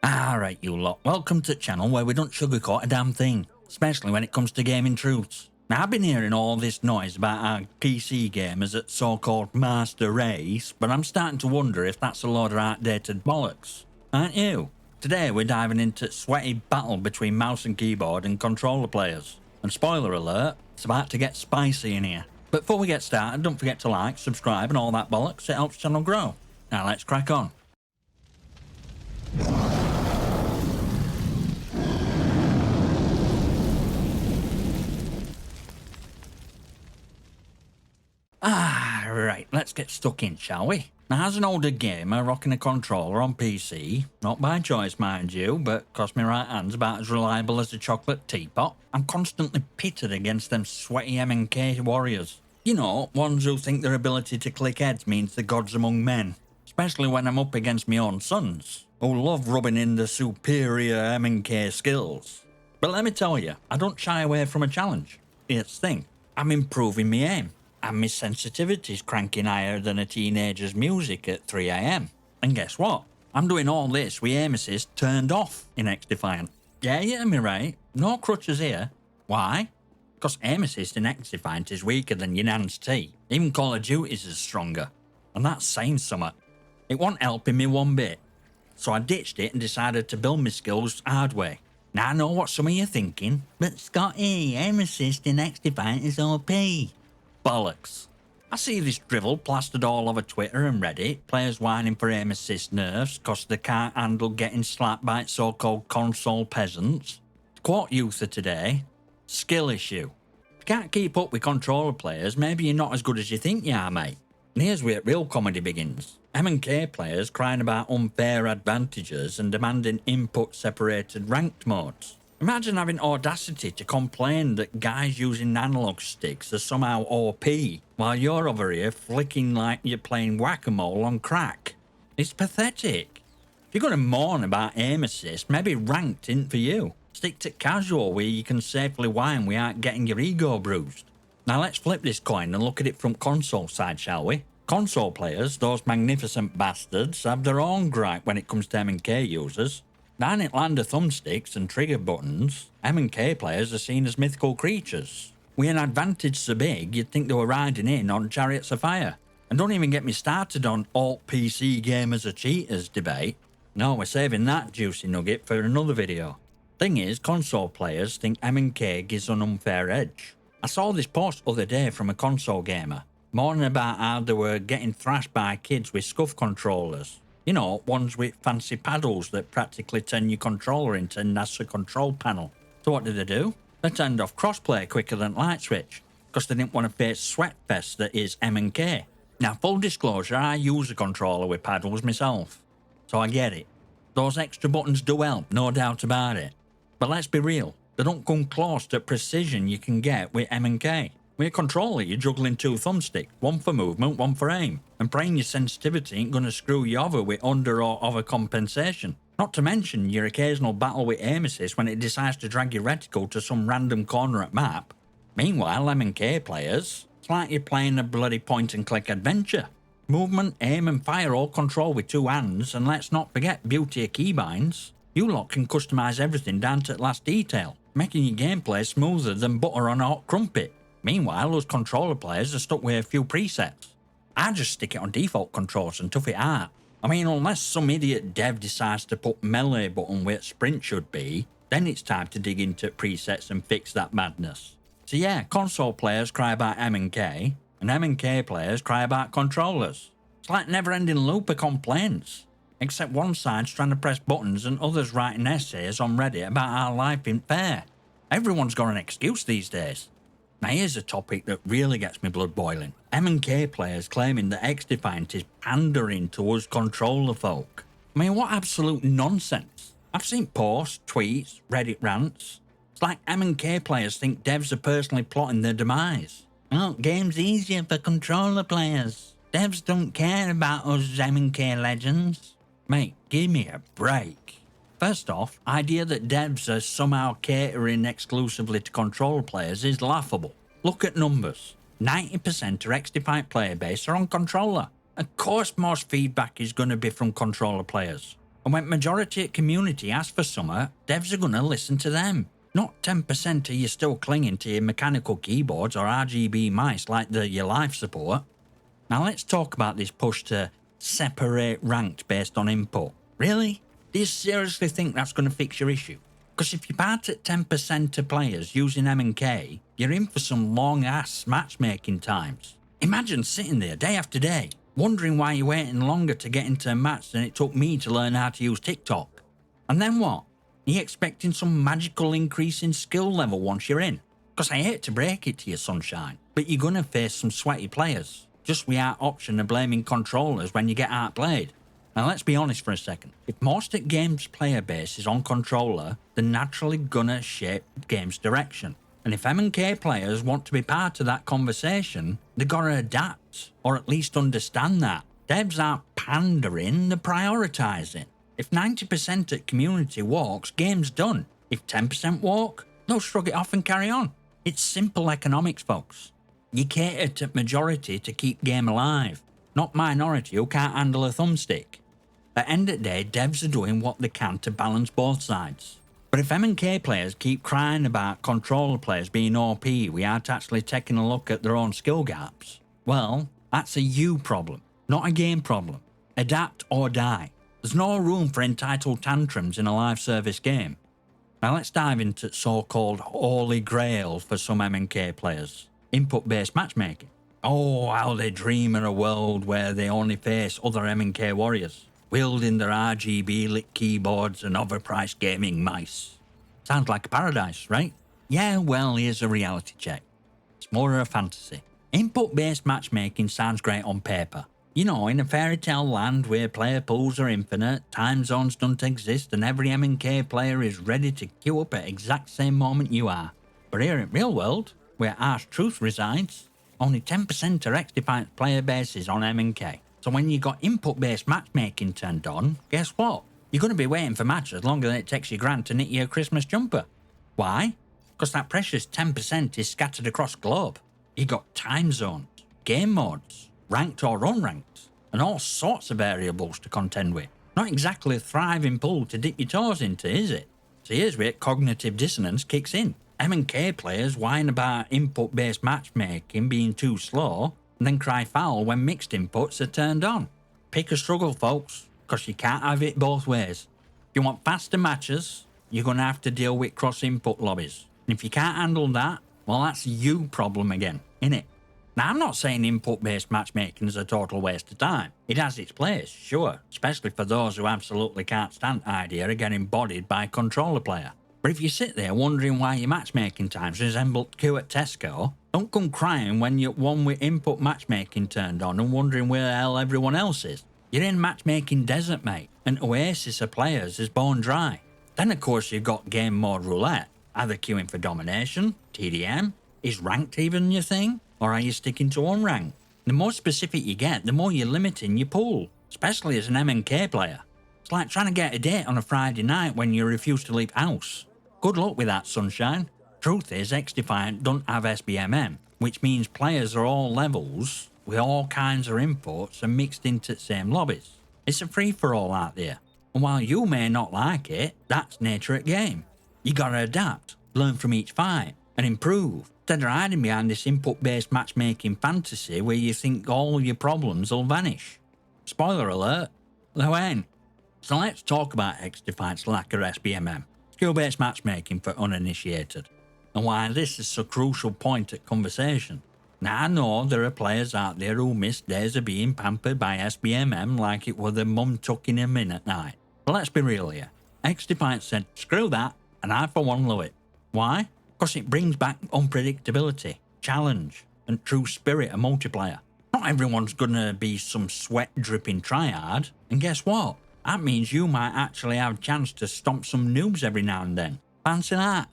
Alright you lot, welcome to the channel where we don't sugarcoat a damn thing, especially when it comes to gaming truths. Now I've been hearing all this noise about our PC gamers at so-called Master Race, but I'm starting to wonder if that's a load of outdated bollocks. Aren't you? Today we're diving into sweaty battle between mouse and keyboard and controller players. And spoiler alert, it's about to get spicy in here. But before we get started, don't forget to like, subscribe and all that bollocks, it helps the channel grow. Now let's crack on. Right, let's get stuck in, shall we? Now, as an older gamer rocking a controller on PC, not by choice mind you, but cause my right hand's about as reliable as a chocolate teapot, I'm constantly pitted against them sweaty MNK warriors. You know, ones who think their ability to click heads means the gods among men. Especially when I'm up against my own sons, who love rubbing in the superior MNK skills. But let me tell you, I don't shy away from a challenge. Here's the thing, I'm improving my aim. And my sensitivity's cranking higher than a teenager's music at 3 AM. And guess what? I'm doing all this with aim assist turned off in XDefiant. Yeah, you hear me right. No crutches here. Why? Because aim assist in XDefiant is weaker than your Nan's tea. Even Call of Duty's is stronger. And that's saying something. It wasn't helping me one bit. So I ditched it and decided to build my skills hard way. Now I know what some of you are thinking, but Scotty, aim assist in XDefiant is OP. Bollocks. I see this drivel plastered all over Twitter and Reddit, players whining for aim assist nerfs cause they can't handle getting slapped by so-called console peasants. To quote youth of today, skill issue. If you can't keep up with controller players, maybe you're not as good as you think you are, mate. And here's where real comedy begins. MNK players crying about unfair advantages and demanding input-separated ranked modes. Imagine having audacity to complain that guys using analog sticks are somehow OP, while you're over here flicking like you're playing whack-a-mole on crack. It's pathetic. If you're going to mourn about aim assist, maybe ranked isn't for you. Stick to casual where you can safely whine without getting your ego bruised. Now let's flip this coin and look at it from console side, shall we? Console players, those magnificent bastards, have their own gripe when it comes to MNK users. Down at land of thumbsticks and trigger buttons, MNK players are seen as mythical creatures. With an advantage so big, you'd think they were riding in on chariots of fire. And don't even get me started on alt PC gamers are cheaters debate. No, we're saving that juicy nugget for another video. Thing is, console players think MNK gives an unfair edge. I saw this post other day from a console gamer, mourning about how they were getting thrashed by kids with scuff controllers. You know, ones with fancy paddles that practically turn your controller into a NASA control panel. So what did they do? They turned off Crossplay quicker than light switch, because they didn't want to face sweatfest that is MNK. Now, full disclosure, I use a controller with paddles myself, so I get it. Those extra buttons do help, no doubt about it. But let's be real, they don't come close to precision you can get with MNK. With a controller, you're juggling two thumbsticks, one for movement, one for aim, and praying your sensitivity ain't gonna screw you over with under or overcompensation. Not to mention your occasional battle with aim assist when it decides to drag your reticle to some random corner at map. Meanwhile, MNK players, it's like you're playing a bloody point-and-click adventure. Movement, aim and fire all controlled with two hands, and let's not forget beauty of keybinds. You lot can customise everything down to the last detail, making your gameplay smoother than butter on a hot crumpet. Meanwhile, those controller players are stuck with a few presets. I just stick it on default controls and tough it out. I mean, unless some idiot dev decides to put melee button where sprint should be, then it's time to dig into presets and fix that madness. So yeah, console players cry about MNK, and MNK players cry about controllers. It's like a never-ending loop of complaints. Except one side's trying to press buttons and others writing essays on Reddit about how life ain't fair. Everyone's got an excuse these days. Now here's a topic that really gets me blood boiling. MNK players claiming that XDefiant is pandering to us controller folk. I mean, what absolute nonsense. I've seen posts, tweets, Reddit rants. It's like MNK players think devs are personally plotting their demise. Oh, game's easier for controller players. Devs don't care about us MNK legends. Mate, give me a break. First off, idea that devs are somehow catering exclusively to controller players is laughable. Look at numbers. 90% of XDefiant player base are on controller. Of course most feedback is going to be from controller players. And when majority of community ask for summer, devs are gonna listen to them. Not 10% of you still clinging to your mechanical keyboards or RGB mice like your life support. Now let's talk about this push to separate ranked based on input. Really? Do you seriously think that's going to fix your issue? Because if you part at 10% of players using MNK, you're in for some long-ass matchmaking times. Imagine sitting there day after day, wondering why you're waiting longer to get into a match than it took me to learn how to use TikTok. And then what? Are you expecting some magical increase in skill level once you're in? Because I hate to break it to you, sunshine, but you're going to face some sweaty players, just without option of blaming controllers when you get outplayed. Now let's be honest for a second. If most of game's player base is on controller, they're naturally gonna shape the game's direction. And if MNK players want to be part of that conversation, they gotta adapt, or at least understand that. Devs aren't pandering, they're prioritising. If 90% of community walks, game's done. If 10% walk, they'll shrug it off and carry on. It's simple economics, folks. You cater to majority to keep game alive, not minority who can't handle a thumbstick. At the end of the day, devs are doing what they can to balance both sides. But if MNK players keep crying about controller players being OP without actually taking a look at their own skill gaps, well, that's a you problem, not a game problem. Adapt or die. There's no room for entitled tantrums in a live service game. Now let's dive into so-called holy grail for some MNK players. Input-based matchmaking. Oh, how they dream of a world where they only face other MNK warriors, wielding their RGB lit keyboards and overpriced gaming mice. Sounds like a paradise, right? Yeah, well, here's a reality check. It's more of a fantasy. Input-based matchmaking sounds great on paper. You know, in a fairy tale land where player pools are infinite, time zones don't exist, and every MNK player is ready to queue up at exact same moment you are. But here in real world, where harsh truth resides, only 10% of XDefiant player base is on MNK. So when you got input-based matchmaking turned on, guess what? You're going to be waiting for matches longer than it takes your grand to knit you a Christmas jumper. Why? Because that precious 10% is scattered across the globe. You got time zones, game modes, ranked or unranked, and all sorts of variables to contend with. Not exactly a thriving pool to dip your toes into, is it? So here's where cognitive dissonance kicks in. MNK players whine about input-based matchmaking being too slow, and then cry foul when mixed inputs are turned on. Pick a struggle, folks, because you can't have it both ways. If you want faster matches, you're going to have to deal with cross-input lobbies. And if you can't handle that, well, that's a you problem again, innit? Now, I'm not saying input-based matchmaking is a total waste of time. It has its place, sure, especially for those who absolutely can't stand the idea of getting bodied by a controller player. But if you sit there wondering why your matchmaking times resemble queue at Tesco, don't come crying when you're one with input matchmaking turned on and wondering where the hell everyone else is. You're in matchmaking desert, mate, and oasis of players is bone dry. Then of course you've got game mode roulette, either queuing for domination, TDM, is ranked even your thing, or are you sticking to unranked? The more specific you get, the more you're limiting your pool, especially as an MNK player. It's like trying to get a date on a Friday night when you refuse to leave house. Good luck with that, sunshine. Truth is, XDefiant don't have SBMM, which means players are all levels with all kinds of inputs and mixed into the same lobbies. It's a free-for-all out there, and while you may not like it, that's nature of game. You gotta adapt, learn from each fight, and improve, instead of hiding behind this input-based matchmaking fantasy where you think all your problems will vanish. Spoiler alert, they won't. So let's talk about XDefiant's lack of SBMM, skill-based matchmaking for uninitiated, and why this is a crucial point at conversation. Now, I know there are players out there who miss days of being pampered by SBMM like it were their mum tucking him in at night. But let's be real here. XDefiant said, screw that, and I for one love it. Why? Because it brings back unpredictability, challenge, and true spirit of multiplayer. Not everyone's gonna be some sweat-dripping tryhard, and guess what? That means you might actually have a chance to stomp some noobs every now and then. Fancy that.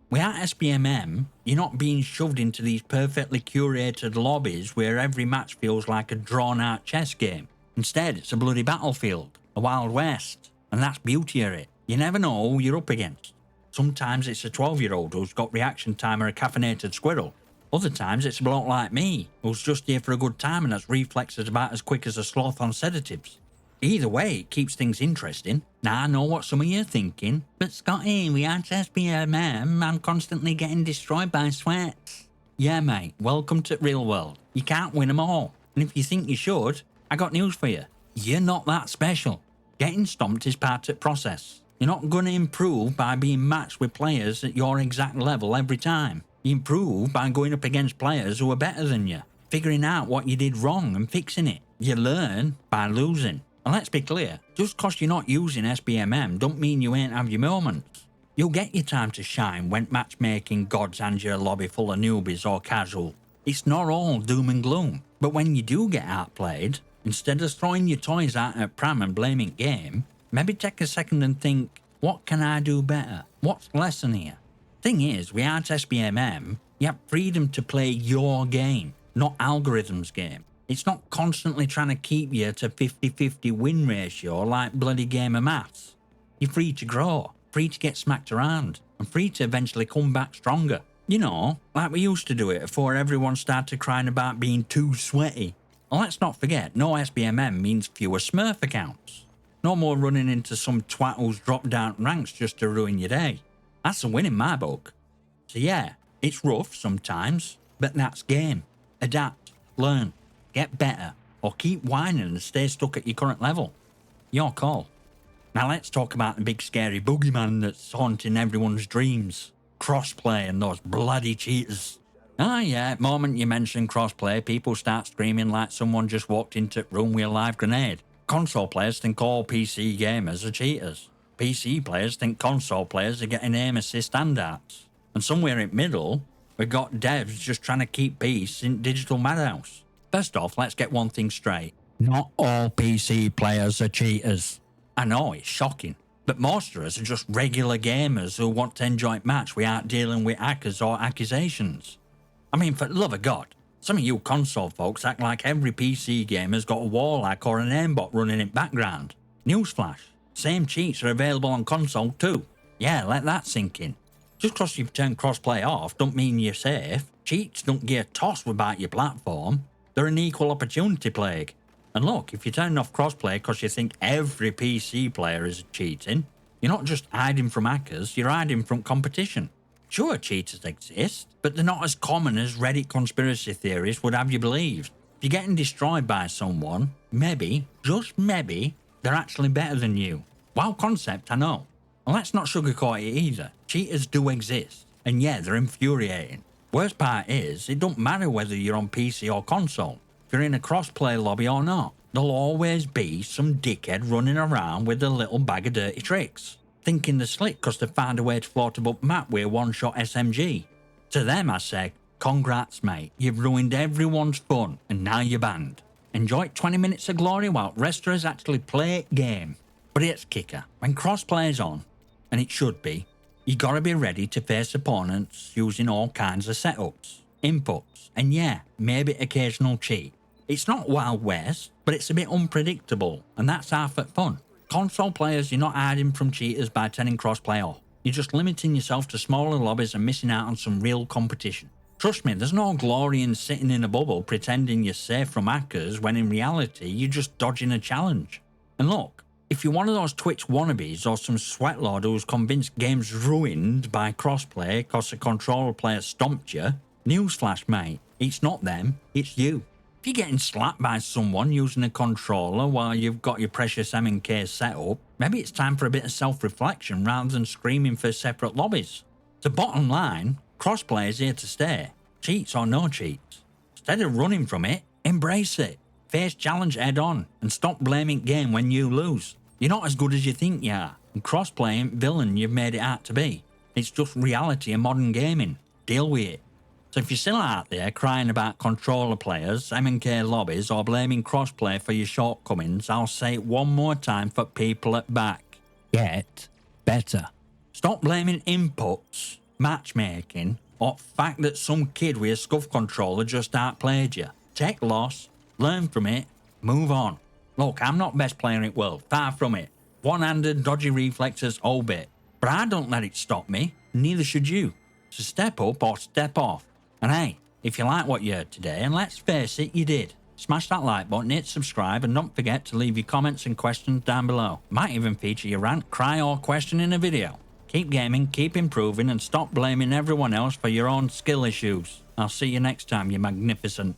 Without SBMM, you're not being shoved into these perfectly curated lobbies where every match feels like a drawn-out chess game. Instead, it's a bloody battlefield, a Wild West, and that's beauty of it. You never know who you're up against. Sometimes it's a 12-year-old who's got reaction time or a caffeinated squirrel. Other times it's a bloke like me, who's just here for a good time and has reflexes about as quick as a sloth on sedatives. Either way, it keeps things interesting. Now I know what some of you are thinking, but Scotty, we aren't SBMM, I'm constantly getting destroyed by sweats. Yeah mate, welcome to real world. You can't win them all, and if you think you should, I got news for you. You're not that special. Getting stomped is part of the process. You're not going to improve by being matched with players at your exact level every time. You improve by going up against players who are better than you, figuring out what you did wrong and fixing it. You learn by losing. And let's be clear, just cause you're not using SBMM don't mean you ain't have your moments. You'll get your time to shine when matchmaking gods hand you a lobby full of newbies or casual. It's not all doom and gloom, but when you do get outplayed, instead of throwing your toys out at pram and blaming game, maybe take a second and think, what can I do better? What's the lesson here? Thing is, we aren't SBMM, you have freedom to play your game, not algorithm's game. It's not constantly trying to keep you to 50-50 win ratio like bloody game of maths. You're free to grow, free to get smacked around, and free to eventually come back stronger. You know, like we used to do it before everyone started crying about being too sweaty. And let's not forget, no SBMM means fewer Smurf accounts. No more running into some twat who's dropped down ranks just to ruin your day. That's a win in my book. So yeah, it's rough sometimes, but that's game. Adapt, learn, get better, or keep whining and stay stuck at your current level. Your call. Now let's talk about the big scary boogeyman that's haunting everyone's dreams. Crossplay and those bloody cheaters. Ah yeah, the moment you mention crossplay, people start screaming like someone just walked into the room with a live grenade. Console players think all PC gamers are cheaters. PC players think console players are getting aim assist handouts. And somewhere in the middle, we've got devs just trying to keep peace in digital madhouse. First off, let's get one thing straight. Not all PC players are cheaters. I know, it's shocking. But most of us are just regular gamers who want to enjoy a match without dealing with hackers or accusations. I mean, for the love of God, some of you console folks act like every PC gamer's got a wall hack or an aimbot running in background. Newsflash, same cheats are available on console too. Yeah, let that sink in. Just because you've turned crossplay off don't mean you're safe. Cheats don't give a toss about your platform. They're an equal opportunity plague. And look, if you turn off crossplay because you think every PC player is cheating, you're not just hiding from hackers, you're hiding from competition. Sure, cheaters exist, but they're not as common as Reddit conspiracy theories would have you believe. If you're getting destroyed by someone, maybe, just maybe, they're actually better than you. Wild concept, I know. And let's not sugarcoat it either. Cheaters do exist, and yeah, they're infuriating. Worst part is, it don't matter whether you're on PC or console. If you're in a crossplay lobby or not, there'll always be some dickhead running around with a little bag of dirty tricks, thinking they're slick because they found a way to float above map with a one-shot SMG. To them I say, congrats mate, you've ruined everyone's fun and now you're banned. Enjoy 20 minutes of glory while resters actually play game. But here's kicker, when crossplay's on, and it should be, you gotta be ready to face opponents using all kinds of setups, inputs, and yeah, maybe occasional cheat. It's not Wild West, but it's a bit unpredictable, and that's half the fun. Console players, you're not hiding from cheaters by turning crossplay off. You're just limiting yourself to smaller lobbies and missing out on some real competition. Trust me, there's no glory in sitting in a bubble pretending you're safe from hackers when in reality you're just dodging a challenge. And look, if you're one of those Twitch wannabes or some sweatlord who's convinced game's ruined by crossplay because a controller player stomped you, newsflash mate, it's not them, it's you. If you're getting slapped by someone using a controller while you've got your precious MNK set up, maybe it's time for a bit of self-reflection rather than screaming for separate lobbies. The bottom line, crossplay is here to stay, cheats or no cheats. Instead of running from it, embrace it. Face challenge head on and stop blaming game when you lose. You're not as good as you think you are, and crossplay ain't villain you've made it out to be. It's just reality of modern gaming. Deal with it. So if you're still out there crying about controller players, MNK lobbies, or blaming crossplay for your shortcomings, I'll say it one more time for people at back. Get better. Stop blaming inputs, matchmaking, or the fact that some kid with a scuff controller just outplayed you. Take loss, learn from it, move on. Look, I'm not best player in the world, far from it. One-handed, dodgy reflexes, all bit. But I don't let it stop me, neither should you. So step up or step off. And hey, if you like what you heard today, and let's face it, you did, Smash that like button, hit subscribe, and don't forget to leave your comments and questions down below. Might even feature your rant, cry, or question in a video. Keep gaming, keep improving, and stop blaming everyone else for your own skill issues. I'll see you next time, you magnificent.